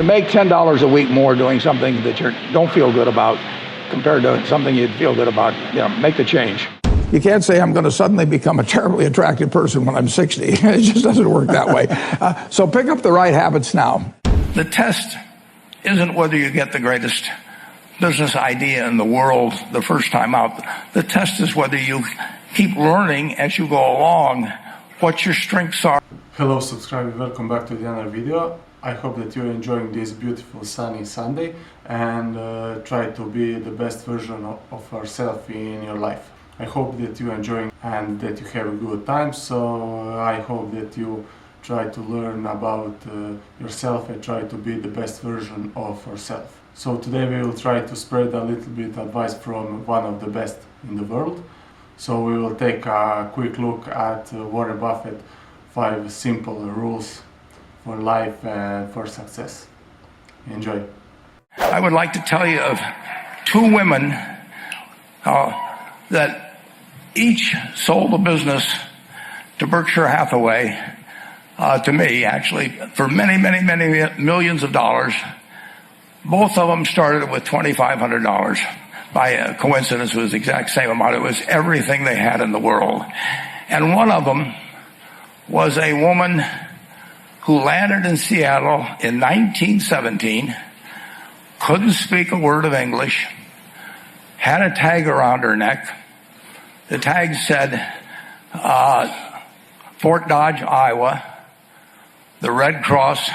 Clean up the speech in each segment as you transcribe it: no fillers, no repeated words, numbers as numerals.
to make $10 a week more doing something that you don't feel good about compared to something you'd feel good about, make the change. You can't say I'm going to suddenly become a terribly attractive person when I'm 60. It just doesn't work that way. So pick up the right habits now. The test isn't whether you get the greatest business idea in the world the first time out. The test is whether you keep learning as you go along what your strengths are. Hello subscribers, welcome back to another video. I hope that you're enjoying this beautiful sunny Sunday and try to be the best version of yourself in your life. I hope that you're enjoying and that you have a good time, so I hope that you try to learn about yourself and try to be the best version of yourself. So today we will try to spread a little bit advice from one of the best in the world. So we will take a quick look at Warren Buffett 5 simple rules for life and for success. Enjoy. I would like to tell you of 2 women that each sold a business to Berkshire Hathaway, to me actually, for many millions of dollars. Both of them started with $2,500. By coincidence, it was the exact same amount. It was everything they had in the world. And one of them was a woman who landed in Seattle in 1917, couldn't speak a word of English, had a tag around her neck. The tag said, Fort Dodge, Iowa. The Red Cross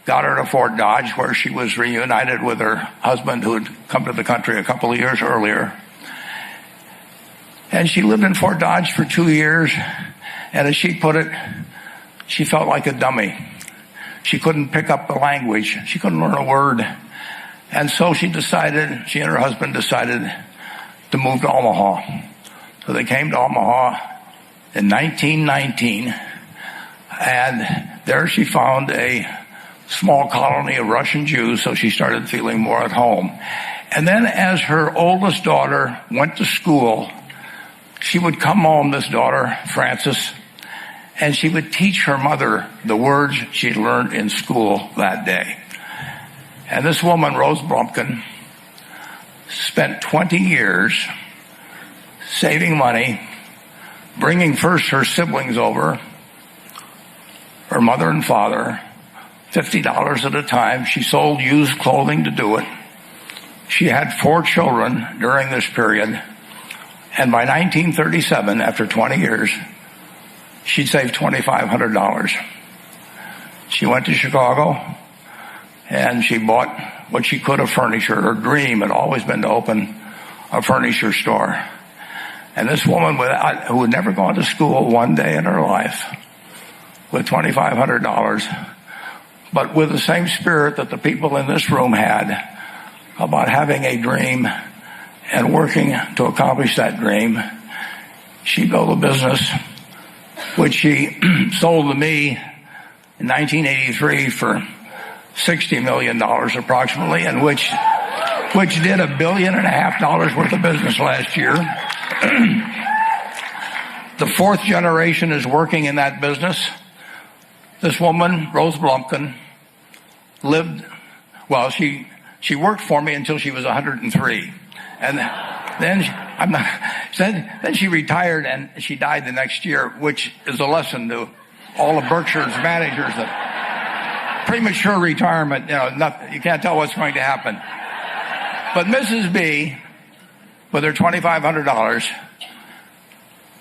got her to Fort Dodge, where she was reunited with her husband who had come to the country a couple of years earlier. And she lived in Fort Dodge for 2 years, and as she put it, she felt like a dummy. She couldn't pick up the language. She couldn't learn a word. And so she and her husband decided to move to Omaha. So they came to Omaha in 1919, and there she found a small colony of Russian Jews, so she started feeling more at home. And then as her oldest daughter went to school, she would come home, this daughter, Frances, and she would teach her mother the words she'd learned in school that day. And this woman, Rose Blumpkin, spent 20 years saving money, bringing first her siblings over, her mother and father, $50 at a time. She sold used clothing to do it. She had 4 children during this period. And by 1937, after 20 years, she'd saved $2,500. She went to Chicago and she bought what she could of furniture. Her dream had always been to open a furniture store. And this woman who had never gone to school one day in her life, with $2,500, but with the same spirit that the people in this room had about having a dream and working to accomplish that dream, she built a business which she sold to me in 1983 for $60 million approximately, and which did $1.5 billion worth of business last year. The 4th generation is working in that business. This woman, Rose Blumpkin, she worked for me until she was 103. And then she retired and she died the next year, which is a lesson to all of Berkshire's managers that premature retirement, you can't tell what's going to happen. But Mrs. B, with her $2,500,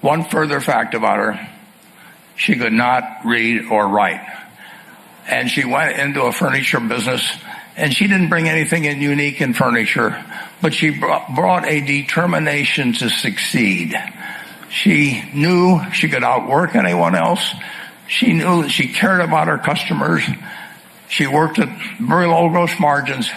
one further fact about her, she could not read or write. And she went into a furniture business, and she didn't bring anything unique in furniture, but she brought a determination to succeed. She knew she could outwork anyone else. She knew that she cared about her customers. She worked at very low gross margins,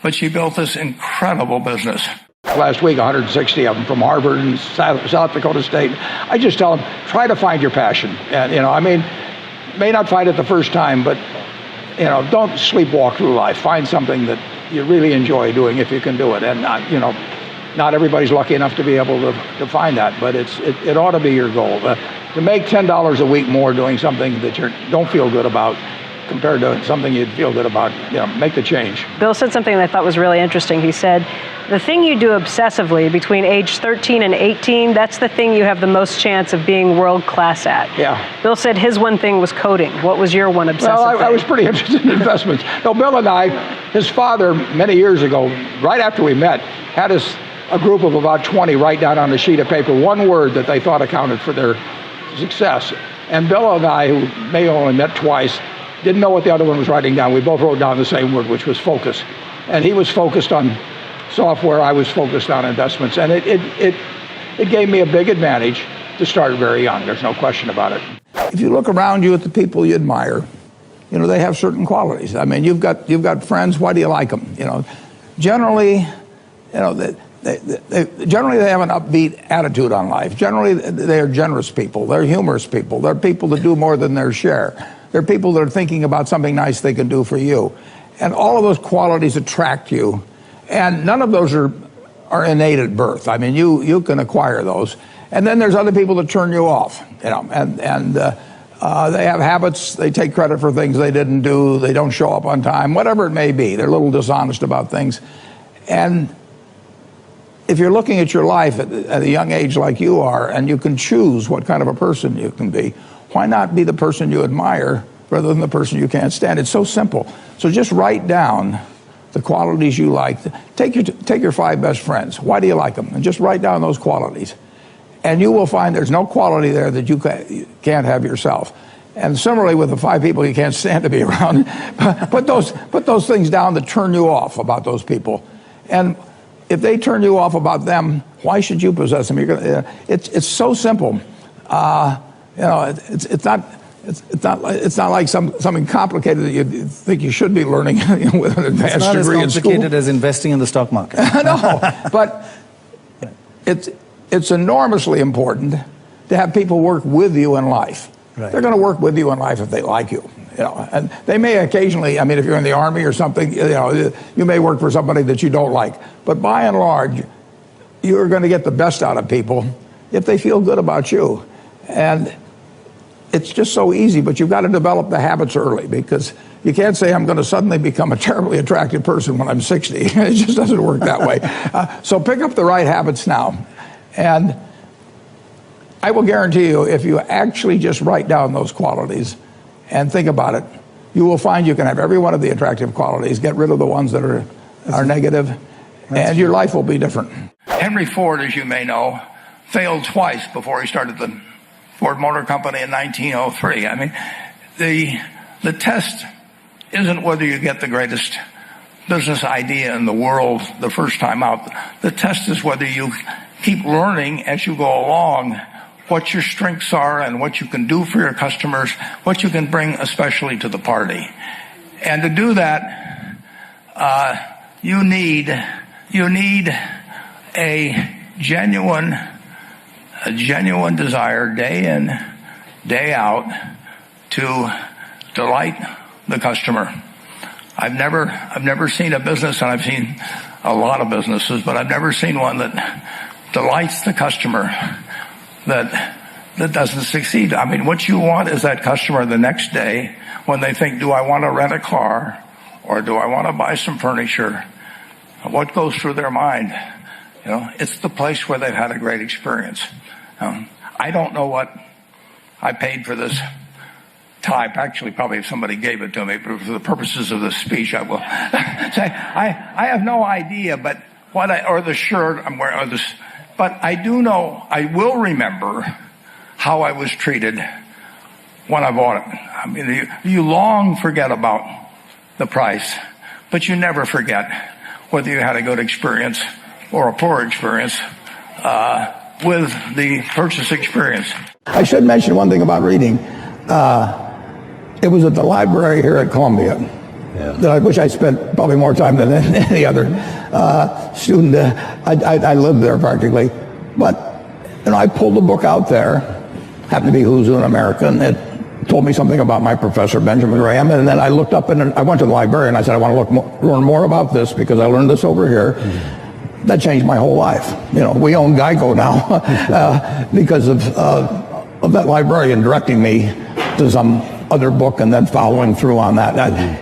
but she built this incredible business. Last week, 160 of them from Harvard and South Dakota State. I just tell them, try to find your passion. And, may not find it the first time, but, don't sleepwalk through life. Find something that you really enjoy doing if you can do it. And, not everybody's lucky enough to be able to find that, but it ought to be your goal. To make $10 a week more doing something that you don't feel good about compared to something you'd feel good about. Make the change. Bill said something that I thought was really interesting. He said, the thing you do obsessively between age 13 and 18, that's the thing you have the most chance of being world class at. Yeah. Bill said his one thing was coding. What was your one obsessive Well, thing? I was pretty interested in investments. No, Bill and I, his father, many years ago, right after we met, had us a group of about 20 write down on a sheet of paper one word that they thought accounted for their success. And Bill and I, who may have only met twice, didn't know what the other one was writing down. We both wrote down the same word, which was focus. And he was focused on software, I was focused on investments. And it gave me a big advantage to start very young. There's no question about it. If you look around you at the people you admire, they have certain qualities. I mean, you've got friends. Why do you like them? Generally, generally they have an upbeat attitude on life. Generally, they are generous people. They're humorous people. They're people that do more than their share. They're people that are thinking about something nice they can do for you. And all of those qualities attract you. And none of those are innate at birth. I mean, you can acquire those. And then there's other people that turn you off, and they have habits. They take credit for things they didn't do. They don't show up on time, whatever it may be. They're a little dishonest about things. And if you're looking at your life at a young age like you are, and you can choose what kind of a person you can be, why not be the person you admire rather than the person you can't stand? It's so simple. So just write down the qualities you like. Take your 5 best friends. Why do you like them? And just write down those qualities. And you will find there's no quality there that you can't have yourself. And similarly with the 5 people you can't stand to be around, put those things down that turn you off about those people. And if they turn you off about them, why should you possess them? It's so simple. It's not like something complicated that you think you should be learning with an advanced degree in school. It's not as complicated as investing in the stock market. No, but it's enormously important to have people work with you in life. Right. They're going to work with you in life if they like you. And they may occasionally, I mean, if you're in the Army or something, you may work for somebody that you don't like. But by and large, you're going to get the best out of people if they feel good about you. And it's just so easy, but you've got to develop the habits early, because you can't say I'm going to suddenly become a terribly attractive person when I'm 60. It just doesn't work that way. So pick up the right habits now. And I will guarantee you, if you actually just write down those qualities and think about it, you will find you can have every one of the attractive qualities, get rid of the ones that are negative, and your life will be different. Henry Ford, as you may know, failed twice before he started the Ford Motor Company in 1903. I mean, the test isn't whether you get the greatest business idea in the world the first time out. The test is whether you keep learning as you go along what your strengths are and what you can do for your customers, what you can bring especially to the party. And to do that, you need a genuine desire day in, day out to delight the customer. I've never seen a business, and I've seen a lot of businesses, but I've never seen one that delights the customer that doesn't succeed. I mean, what you want is that customer the next day when they think, do I want to rent a car or do I want to buy some furniture? What goes through their mind? It's the place where they've had a great experience. I don't know what I paid for this tie. Actually, probably if somebody gave it to me, but for the purposes of this speech, I will say I have no idea. But or the shirt I'm wearing, or this. But I do know, I will remember how I was treated when I bought it. I mean, you long forget about the price, but you never forget whether you had a good experience or a poor experience with the purchase experience. I should mention one thing about reading. It was at the library here at Columbia. That I wish I spent probably more time than any other student. I lived there practically. But I pulled the book out there, happened to be Who's Who in America, and it told me something about my professor, Benjamin Graham. And then I looked up, and I went to the library, and I said, I want to learn more about this because I learned this over here. Mm-hmm. That changed my whole life. We own Geico now because of that librarian directing me to some other book and then following through on that.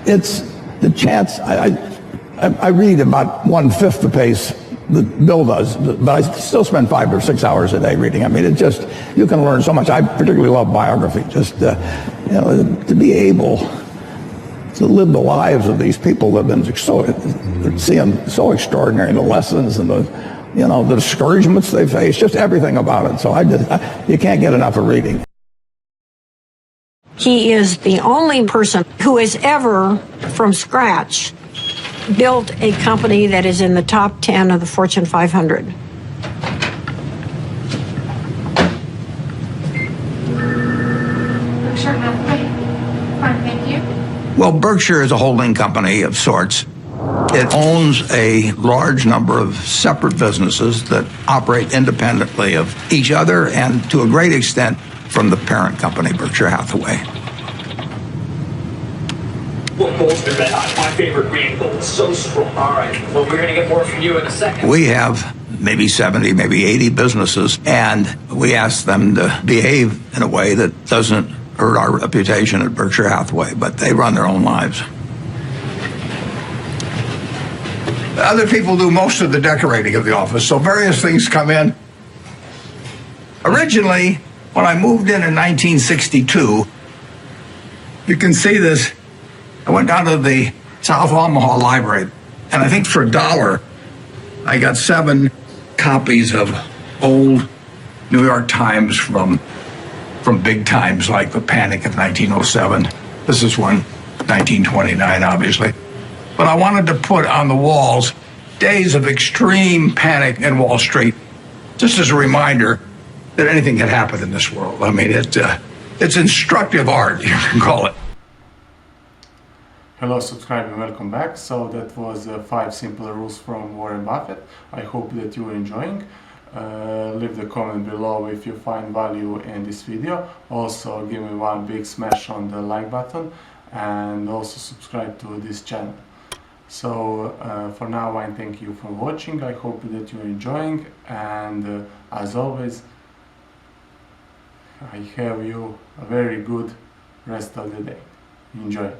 It's the chance. I read about 1/5 the pace that Bill does, but I still spend 5 or 6 hours a day reading. I mean, it just, you can learn so much. I particularly love biography. Just to be able to live the lives of these people that have been so extraordinary, the lessons and the discouragements they face, just everything about it. So you can't get enough of reading. He is the only person who has ever, from scratch, built a company that is in the top 10 of the Fortune 500. Berkshire Hathaway. Fine, thank you. Well, Berkshire is a holding company of sorts. It owns a large number of separate businesses that operate independently of each other and to a great extent from the parent company, Berkshire Hathaway. Well, gold's been red hot. My favorite green gold. So strong. All right. Well, we're going to get more from you in a second. We have maybe 70, maybe 80 businesses, and we ask them to behave in a way that doesn't hurt our reputation at Berkshire Hathaway, but they run their own lives. Other people do most of the decorating of the office, so various things come in. Originally, when I moved in 1962, you can see this. I went down to the South Omaha Library, and I think for $1, I got 7 copies of old New York Times from big times like the Panic of 1907. This is one, 1929, obviously. But I wanted to put on the walls days of extreme panic in Wall Street, just as a reminder that anything can happen in this world. I mean, it's instructive art, you can call it. Hello, subscribe and welcome back. So that was 5 simple rules from Warren Buffett. I hope that you're enjoying. Leave the comment below if you find value in this video. Also give me one big smash on the like button and also subscribe to this channel. So for now I thank you for watching. I hope that you're enjoying, and as always I have you a very good rest of the day. Enjoy.